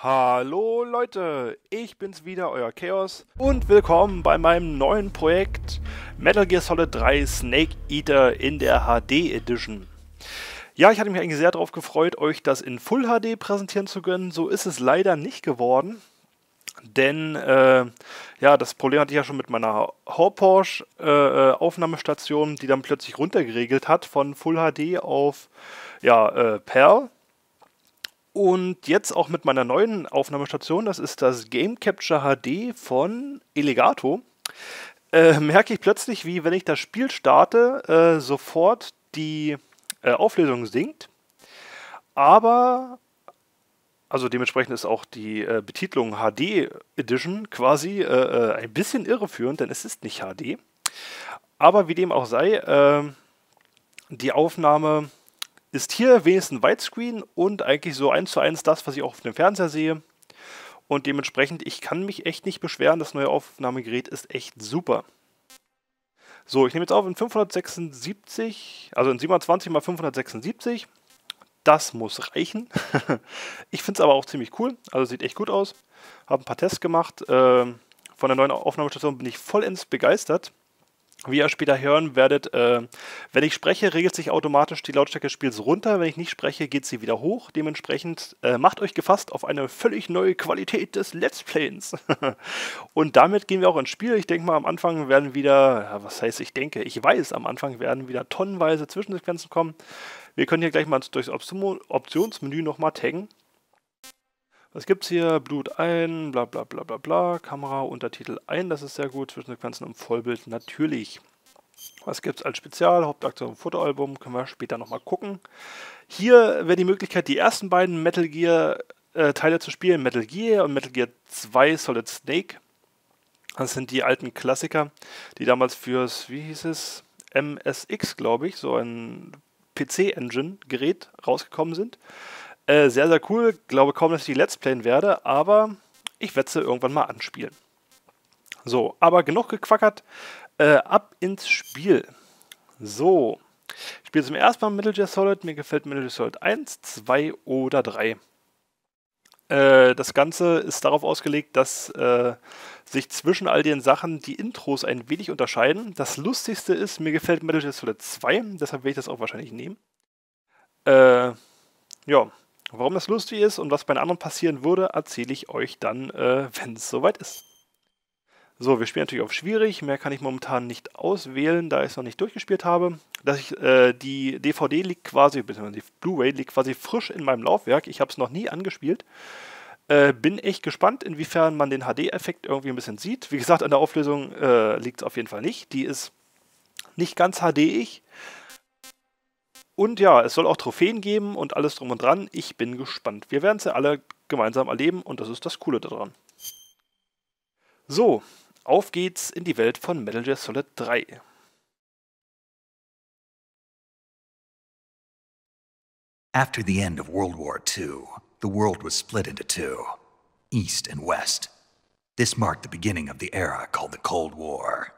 Hallo Leute, ich bin's wieder, euer Chaos und willkommen bei meinem neuen Projekt Metal Gear Solid 3 Snake Eater in der HD Edition. Ja, ich hatte mich eigentlich sehr darauf gefreut, euch das in Full HD präsentieren zu können. So ist es leider nicht geworden, denn ja, das Problem hatte ich ja schon mit meiner Porsche Aufnahmestation, die dann plötzlich runtergeregelt hat von Full HD auf ja, PAL. Und jetzt auch mit meiner neuen Aufnahmestation, das ist das Game Capture HD von Elgato, merke ich plötzlich, wie wenn ich das Spiel starte, sofort die Auflösung sinkt. Aber, also dementsprechend ist auch die Betitlung HD Edition quasi ein bisschen irreführend, denn es ist nicht HD. Aber wie dem auch sei, die Aufnahme ist hier wenigstens Widescreen und eigentlich so 1:1 das, was ich auch auf dem Fernseher sehe. Und dementsprechend, ich kann mich echt nicht beschweren, das neue Aufnahmegerät ist echt super. So, ich nehme jetzt auf in 576, also in 27 x 576. Das muss reichen. Ich finde es aber auch ziemlich cool, also sieht echt gut aus. Habe ein paar Tests gemacht. Von der neuen Aufnahmestation bin ich vollends begeistert. Wie ihr später hören werdet, wenn ich spreche, regelt sich automatisch die Lautstärke des Spiels runter. Wenn ich nicht spreche, geht sie wieder hoch. Dementsprechend macht euch gefasst auf eine völlig neue Qualität des Let's Playens. Und damit gehen wir auch ins Spiel. Ich denke mal, am Anfang werden wieder, ja, was heißt ich denke, ich weiß, am Anfang werden wieder tonnenweise Zwischensequenzen kommen. Wir können hier gleich mal durchs Optionsmenü nochmal taggen. Was gibt's hier? Blut ein, bla bla bla bla bla, Kamera, Untertitel ein, das ist sehr gut, Zwischensequenzen im Vollbild natürlich. Was gibt's als Spezial? Hauptaktion, Fotoalbum, können wir später nochmal gucken. Hier wäre die Möglichkeit, die ersten beiden Metal Gear Teile zu spielen, Metal Gear und Metal Gear 2 Solid Snake. Das sind die alten Klassiker, die damals fürs, wie hieß es, MSX, glaube ich, so ein PC-Engine-Gerät rausgekommen sind. Sehr, sehr cool. Glaube kaum, dass ich die Let's Playen werde, aber ich werde sie irgendwann mal anspielen. So, aber genug gequackert. Ab ins Spiel. So, ich spiele zum ersten Mal Metal Gear Solid. Mir gefällt Metal Gear Solid 1, 2 oder 3. Das Ganze ist darauf ausgelegt, dass sich zwischen all den Sachen die Intros ein wenig unterscheiden. Das Lustigste ist, mir gefällt Metal Gear Solid 2, deshalb werde ich das auch wahrscheinlich nehmen. Ja. Warum das lustig ist und was bei den anderen passieren würde, erzähle ich euch dann, wenn es soweit ist. So, wir spielen natürlich auf schwierig. Mehr kann ich momentan nicht auswählen, da ich es noch nicht durchgespielt habe. Die DVD liegt quasi, beziehungsweise die Blu-ray liegt quasi frisch in meinem Laufwerk. Ich habe es noch nie angespielt. Bin echt gespannt, inwiefern man den HD-Effekt irgendwie ein bisschen sieht. Wie gesagt, an der Auflösung liegt es auf jeden Fall nicht. Die ist nicht ganz HD-ig. Und ja, es soll auch Trophäen geben und alles drum und dran. Ich bin gespannt. Wir werden es ja alle gemeinsam erleben und das ist das Coole daran. So, auf geht's in die Welt von Metal Gear Solid 3. After the end of World War II, the world was split into two, East and West. This marked the beginning of the era called the Cold War.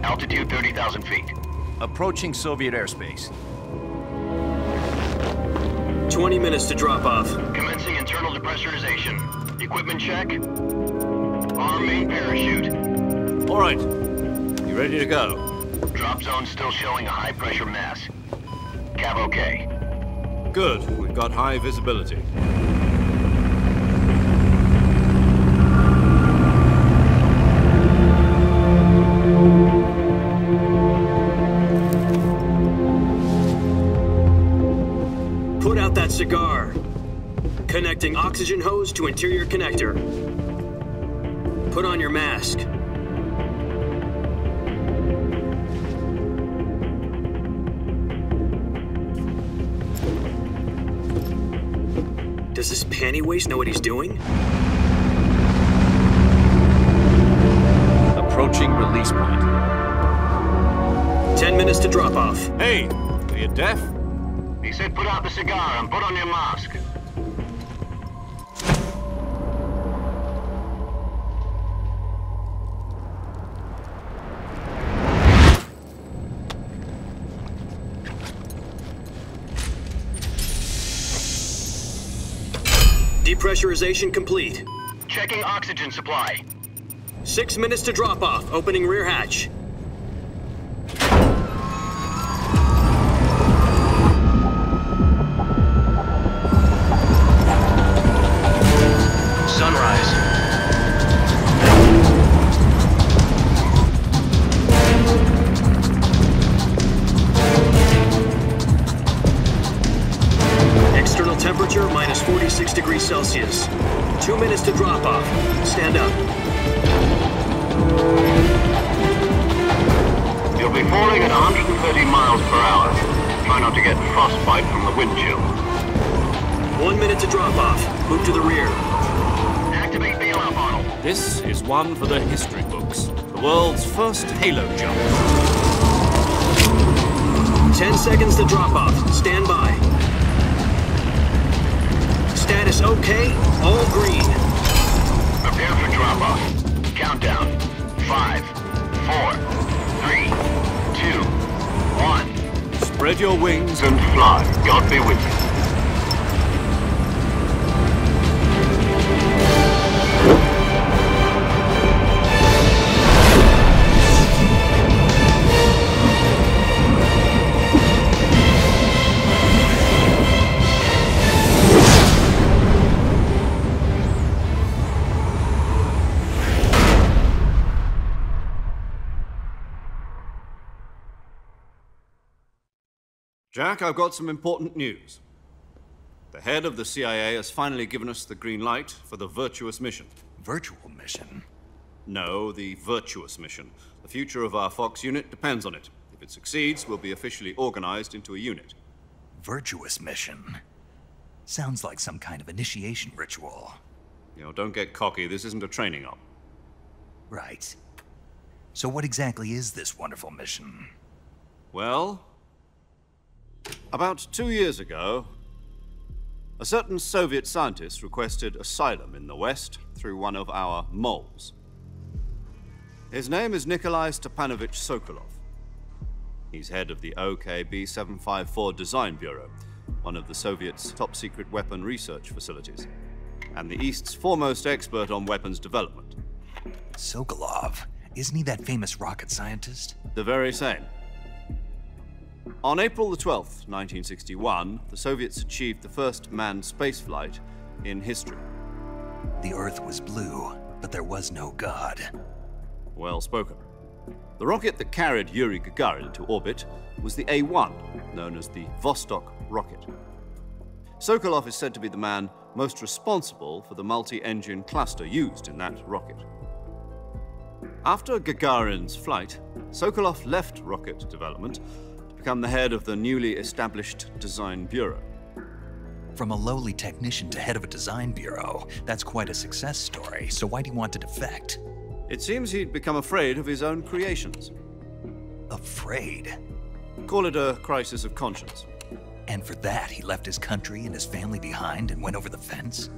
Altitude 30,000 feet. Approaching Soviet airspace. 20 minutes to drop off. Commencing internal depressurization. Equipment check. Arm main parachute. All right. You ready to go? Drop zone still showing a high pressure mass. Cav okay. Good. We've got high visibility. Put out that cigar. Connecting oxygen hose to interior connector. Put on your mask. Does this panty waste know what he's doing? Approaching release point. 10 minutes to drop off. Hey, are you deaf? He said put out the cigar and put on your mask. Depressurization complete. Checking oxygen supply. 6 minutes to drop off. Opening rear hatch. Sunrise. External temperature minus 46 degrees Celsius. 2 minutes to drop off. Stand up. You'll be falling at 130 miles per hour. Try not to get frostbite from the wind chill. 1 minute to drop off. Move to the rear. Activate bailout model. This is one for the history books. The world's first halo jump. 10 seconds to drop off. Stand by. Status okay. All green. Prepare for drop-off. Countdown. 5, 4, 3, 2, 1. Spread your wings. And fly. God be with you. Jack, I've got some important news. The head of the CIA has finally given us the green light for the virtuous mission. Virtual mission? No, the virtuous mission. The future of our Fox unit depends on it. If it succeeds, we'll be officially organized into a unit. Virtuous mission? Sounds like some kind of initiation ritual. You know, don't get cocky. This isn't a training op. Right. So what exactly is this wonderful mission? Well, about 2 years ago, a certain Soviet scientist requested asylum in the West through one of our moles. His name is Nikolai Stepanovich Sokolov. He's head of the OKB 754 Design Bureau, one of the Soviets' top-secret weapon research facilities, and the East's foremost expert on weapons development. Sokolov? Isn't he that famous rocket scientist? The very same. On April the 12th, 1961, the Soviets achieved the first manned spaceflight in history. The Earth was blue, but there was no God. Well spoken. The rocket that carried Yuri Gagarin to orbit was the A-1, known as the Vostok rocket. Sokolov is said to be the man most responsible for the multi-engine cluster used in that rocket. After Gagarin's flight, Sokolov left rocket development to become the head of the newly established Design Bureau. From a lowly technician to head of a design bureau, that's quite a success story, so why do you want to defect? It seems he'd become afraid of his own creations. Afraid? Call it a crisis of conscience. And for that, he left his country and his family behind and went over the fence?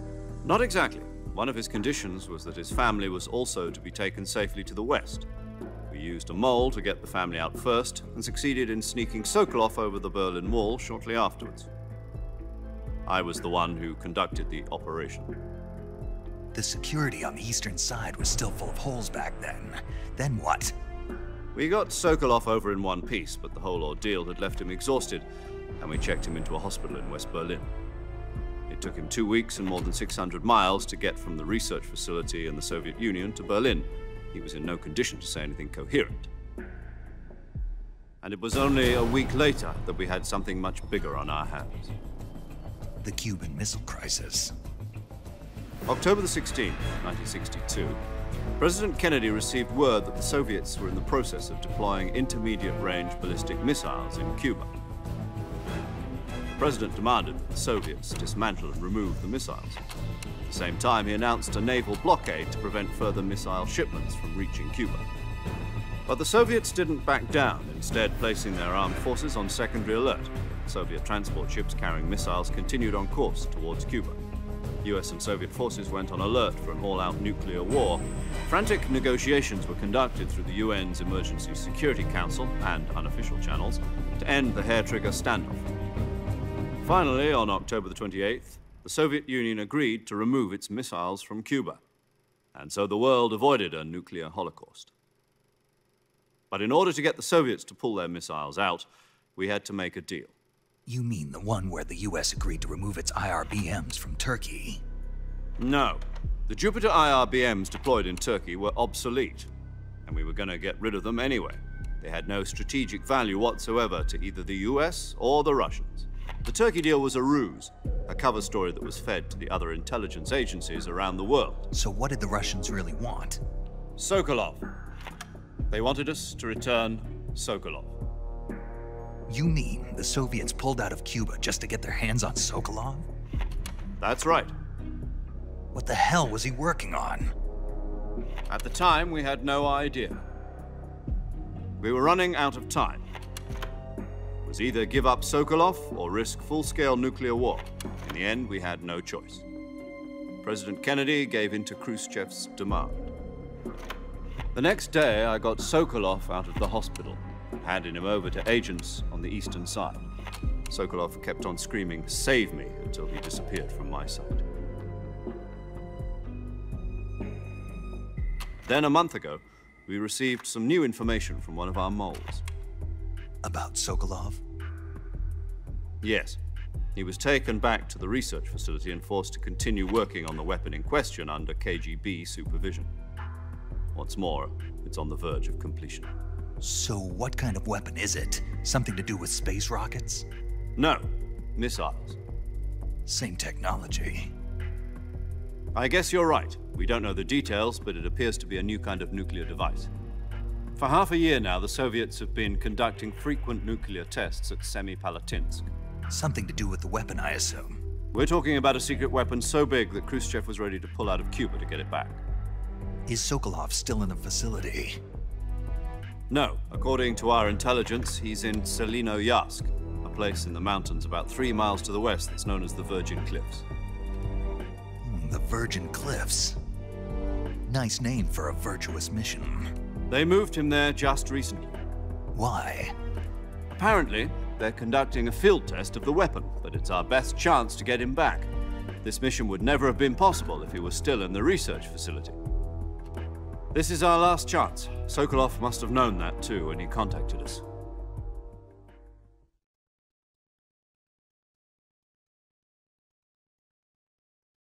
Not exactly. One of his conditions was that his family was also to be taken safely to the West. We used a mole to get the family out first and succeeded in sneaking Sokolov over the Berlin Wall shortly afterwards. I was the one who conducted the operation. The security on the eastern side was still full of holes back then. Then what? We got Sokolov over in one piece, but the whole ordeal had left him exhausted, and we checked him into a hospital in West Berlin. It took him 2 weeks and more than 600 miles to get from the research facility in the Soviet Union to Berlin. He was in no condition to say anything coherent. And it was only a week later that we had something much bigger on our hands. The Cuban Missile Crisis. October the 16th, 1962, President Kennedy received word that the Soviets were in the process of deploying intermediate-range ballistic missiles in Cuba. The President demanded that the Soviets dismantle and remove the missiles. At the same time, he announced a naval blockade to prevent further missile shipments from reaching Cuba. But the Soviets didn't back down, instead placing their armed forces on secondary alert. Soviet transport ships carrying missiles continued on course towards Cuba. US and Soviet forces went on alert for an all-out nuclear war. Frantic negotiations were conducted through the UN's Emergency Security Council and unofficial channels to end the hair-trigger standoff. Finally, on October the 28th, the Soviet Union agreed to remove its missiles from Cuba. And so the world avoided a nuclear holocaust. But in order to get the Soviets to pull their missiles out, we had to make a deal. You mean the one where the US agreed to remove its IRBMs from Turkey? No. The Jupiter IRBMs deployed in Turkey were obsolete, and we were going to get rid of them anyway. They had no strategic value whatsoever to either the US or the Russians. The Turkey deal was a ruse, a cover story that was fed to the other intelligence agencies around the world. So what did the Russians really want? Sokolov. They wanted us to return Sokolov. You mean the Soviets pulled out of Cuba just to get their hands on Sokolov? That's right. What the hell was he working on? At the time, we had no idea. We were running out of time. It was either give up Sokolov or risk full-scale nuclear war. In the end, we had no choice. President Kennedy gave in to Khrushchev's demand. The next day, I got Sokolov out of the hospital, handing him over to agents on the eastern side. Sokolov kept on screaming, "Save me," until he disappeared from my sight. Then a month ago, we received some new information from one of our moles. About Sokolov? Yes. He was taken back to the research facility and forced to continue working on the weapon in question under KGB supervision. What's more, it's on the verge of completion. So what kind of weapon is it? Something to do with space rockets? No, missiles. Same technology. I guess you're right. We don't know the details, but it appears to be a new kind of nuclear device. For half a year now, the Soviets have been conducting frequent nuclear tests at Semipalatinsk. Something to do with the weapon, I assume. We're talking about a secret weapon so big that Khrushchev was ready to pull out of Cuba to get it back. Is Sokolov still in the facility? No. According to our intelligence, he's in Selinoyarsk, a place in the mountains about 3 miles to the west that's known as the Virgin Cliffs. The Virgin Cliffs. Nice name for a virtuous mission. They moved him there just recently. Why? Apparently, they're conducting a field test of the weapon, but it's our best chance to get him back. This mission would never have been possible if he was still in the research facility. This is our last chance. Sokolov must have known that too when he contacted us.